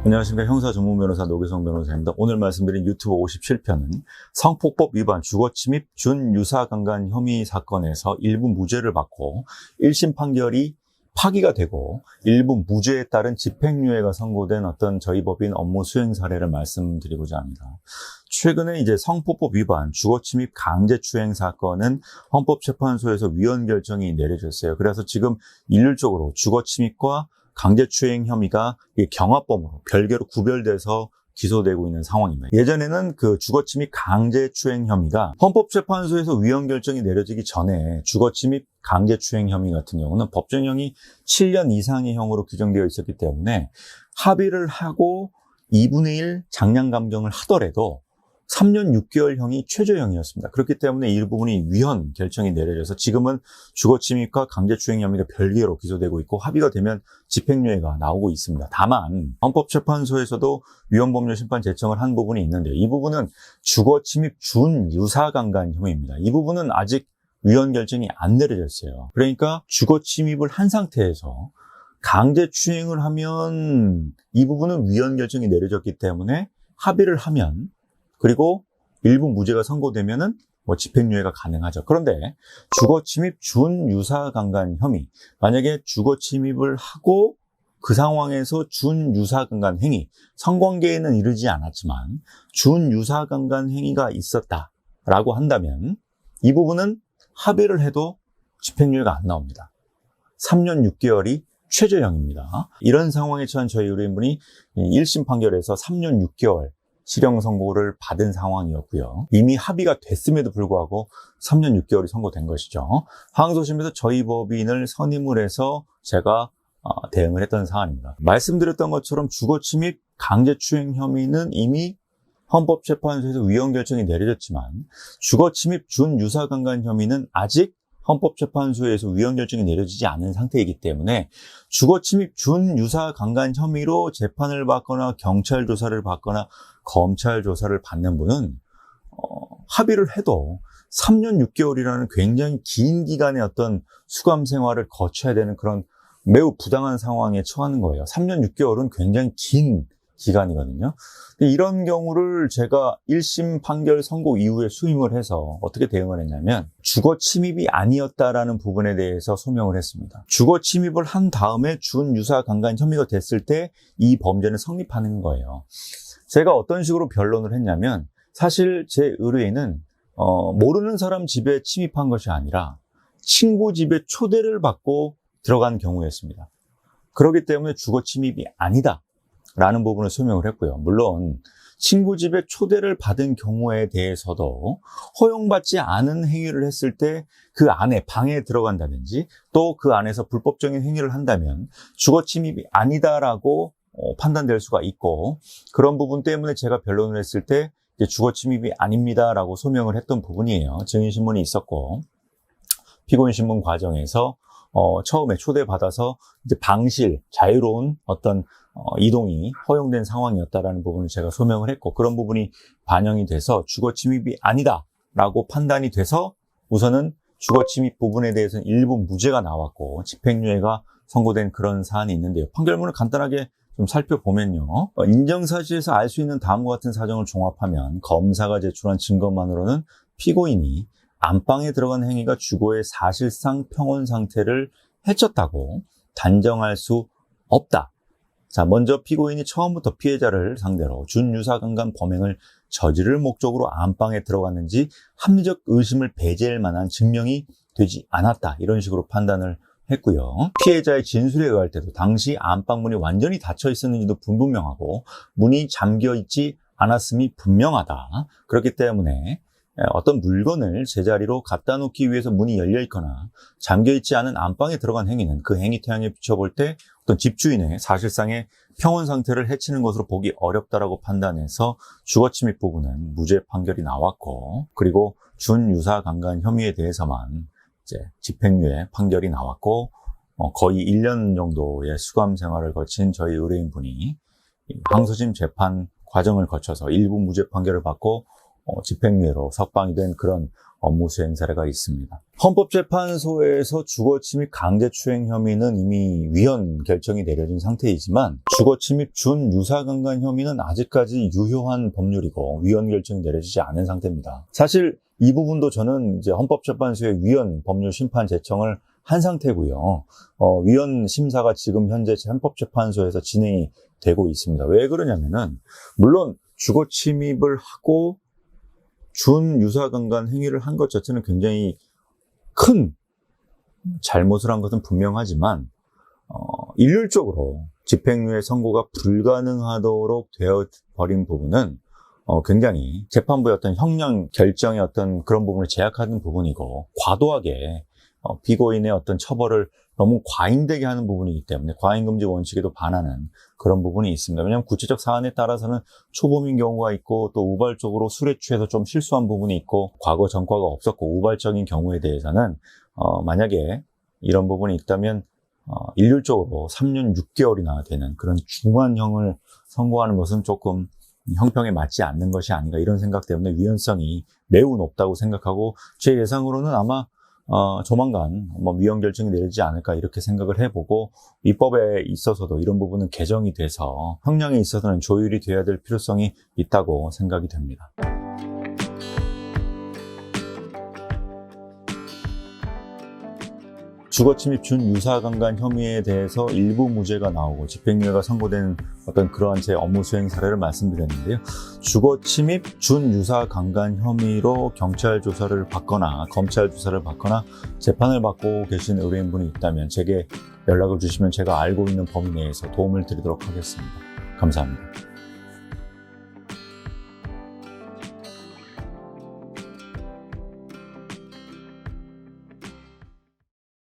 안녕하십니까. 형사 전문 변호사 노기성 변호사입니다. 오늘 말씀드린 유튜브 57편은 성폭법 위반 주거침입 준유사강간 혐의 사건에서 일부 무죄를 받고 1심 판결이 파기가 되고 일부 무죄에 따른 집행유예가 선고된 어떤 저희 법인 업무 수행 사례를 말씀드리고자 합니다. 최근에 이제 성폭법 위반 주거침입 강제추행 사건은 헌법재판소에서 위헌 결정이 내려졌어요. 그래서 지금 일률적으로 주거침입과 강제추행 혐의가 경합범으로 별개로 구별돼서 기소되고 있는 상황입니다. 예전에는 그 주거침입 강제추행 혐의가 헌법재판소에서 위헌 결정이 내려지기 전에 주거침입 강제추행 혐의 같은 경우는 법정형이 7년 이상의 형으로 규정되어 있었기 때문에 합의를 하고 2분의 1 장량 감경을 하더라도 3년 6개월형이 최저형이었습니다. 그렇기 때문에 이 부분이 위헌 결정이 내려져서 지금은 주거침입과 강제추행 혐의가 별개로 기소되고 있고 합의가 되면 집행유예가 나오고 있습니다. 다만 헌법재판소에서도 위헌법률 심판 제청을 한 부분이 있는데 이 부분은 주거침입 준유사강간 혐의입니다. 이 부분은 아직 위헌 결정이 안 내려졌어요. 그러니까 주거침입을 한 상태에서 강제추행을 하면 이 부분은 위헌 결정이 내려졌기 때문에 합의를 하면 그리고 일부 무죄가 선고되면은 집행유예가 가능하죠. 그런데 주거침입 준유사강간 혐의, 만약에 주거침입을 하고 그 상황에서 준유사강간 행위, 성관계에는 이르지 않았지만 준유사강간 행위가 있었다라고 한다면 이 부분은 합의를 해도 집행유예가 안 나옵니다. 3년 6개월이 최저형입니다. 이런 상황에 처한 저희 의뢰인분이 1심 판결에서 3년 6개월 실형 선고를 받은 상황이었고요. 이미 합의가 됐음에도 불구하고 3년 6개월이 선고된 것이죠. 항소심에서 저희 법인을 선임을 해서 제가 대응을 했던 사안입니다. 말씀드렸던 것처럼 주거침입 강제추행 혐의는 이미 헌법재판소에서 위헌 결정이 내려졌지만 주거침입 준유사강간 혐의는 아직 헌법재판소에서 위헌 결정이 내려지지 않은 상태이기 때문에 주거침입 준유사강간 혐의로 재판을 받거나 경찰 조사를 받거나 검찰 조사를 받는 분은 합의를 해도 3년 6개월이라는 굉장히 긴 기간의 어떤 수감 생활을 거쳐야 되는 그런 매우 부당한 상황에 처하는 거예요. 3년 6개월은 굉장히 긴 기간이거든요. 이런 경우를 제가 1심 판결 선고 이후에 수임을 해서 어떻게 대응을 했냐면 주거침입이 아니었다라는 부분에 대해서 소명을 했습니다. 주거침입을 한 다음에 준유사강간 혐의가 됐을 때 이 범죄는 성립하는 거예요. 제가 어떤 식으로 변론을 했냐면 사실 제 의뢰인은 모르는 사람 집에 침입한 것이 아니라 친구 집에 초대를 받고 들어간 경우였습니다. 그렇기 때문에 주거침입이 아니다 라는 부분을 설명을 했고요. 물론 친구 집에 초대를 받은 경우에 대해서도 허용받지 않은 행위를 했을 때 그 안에 방에 들어간다든지 또 그 안에서 불법적인 행위를 한다면 주거침입이 아니다라고 판단될 수가 있고 그런 부분 때문에 제가 변론을 했을 때 주거침입이 아닙니다라고 소명을 했던 부분이에요. 증인신문이 있었고 피고인신문 과정에서 처음에 초대받아서 이제 방실, 자유로운 어떤 이동이 허용된 상황이었다라는 부분을 제가 소명을 했고 그런 부분이 반영이 돼서 주거침입이 아니다라고 판단이 돼서 우선은 주거침입 부분에 대해서는 일부 무죄가 나왔고 집행유예가 선고된 그런 사안이 있는데요. 판결문을 간단하게 좀 살펴보면요. 인정사실에서 알 수 있는 다음과 같은 사정을 종합하면 검사가 제출한 증거만으로는 피고인이 안방에 들어간 행위가 주거의 사실상 평온 상태를 해쳤다고 단정할 수 없다. 자, 먼저 피고인이 처음부터 피해자를 상대로 준유사강간 범행을 저지를 목적으로 안방에 들어갔는지 합리적 의심을 배제할 만한 증명이 되지 않았다. 이런 식으로 판단을 했고요. 피해자의 진술에 의할 때도 당시 안방 문이 완전히 닫혀 있었는지도 불분명하고 문이 잠겨 있지 않았음이 분명하다. 그렇기 때문에 어떤 물건을 제자리로 갖다 놓기 위해서 문이 열려 있거나 잠겨 있지 않은 안방에 들어간 행위는 그 행위 태양에 비춰볼 때 어떤 집주인의 사실상의 평온 상태를 해치는 것으로 보기 어렵다라고 판단해서 주거침입 부분은 무죄 판결이 나왔고 그리고 준유사강간 혐의에 대해서만 이제 집행유예 판결이 나왔고 거의 1년 정도의 수감 생활을 거친 저희 의뢰인분이 항소심 재판 과정을 거쳐서 일부 무죄 판결을 받고 집행유예로 석방이 된 그런 업무 수행 사례가 있습니다. 헌법재판소에서 주거침입 강제추행 혐의는 이미 위헌 결정이 내려진 상태이지만 주거침입 준유사강간 혐의는 아직까지 유효한 법률이고 위헌 결정이 내려지지 않은 상태입니다. 사실 이 부분도 저는 이제 헌법재판소의 위헌 법률 심판 제청을 한 상태고요. 위헌 심사가 지금 현재 헌법재판소에서 진행이 되고 있습니다. 왜 그러냐면은 물론 주거 침입을 하고 준유사강간 행위를 한 것 자체는 굉장히 큰 잘못을 한 것은 분명하지만 일률적으로 집행유예 선고가 불가능하도록 되어버린 부분은 굉장히 재판부의 어떤 형량 결정의 어떤 그런 부분을 제약하는 부분이고 과도하게 피고인의 어떤 처벌을 너무 과잉되게 하는 부분이기 때문에 과잉금지 원칙에도 반하는 그런 부분이 있습니다. 왜냐하면 구체적 사안에 따라서는 초범인 경우가 있고 또 우발적으로 술에 취해서 좀 실수한 부분이 있고 과거 전과가 없었고 우발적인 경우에 대해서는 만약에 이런 부분이 있다면 일률적으로 3년 6개월이나 되는 그런 중환형을 선고하는 것은 조금 형평에 맞지 않는 것이 아닌가 이런 생각 때문에 위헌성이 매우 높다고 생각하고 제 예상으로는 아마 조만간 위헌 결정이 내리지 않을까 이렇게 생각을 해보고 입법에 있어서도 이런 부분은 개정이 돼서 형량에 있어서는 조율이 돼야 될 필요성이 있다고 생각이 됩니다. 주거침입 준유사강간 혐의에 대해서 일부 무죄가 나오고 집행유예가 선고된 어떤 그러한 제 업무 수행 사례를 말씀드렸는데요. 주거침입 준유사강간 혐의로 경찰 조사를 받거나 검찰 조사를 받거나 재판을 받고 계신 의뢰인분이 있다면 제게 연락을 주시면 제가 알고 있는 범위 내에서 도움을 드리도록 하겠습니다. 감사합니다.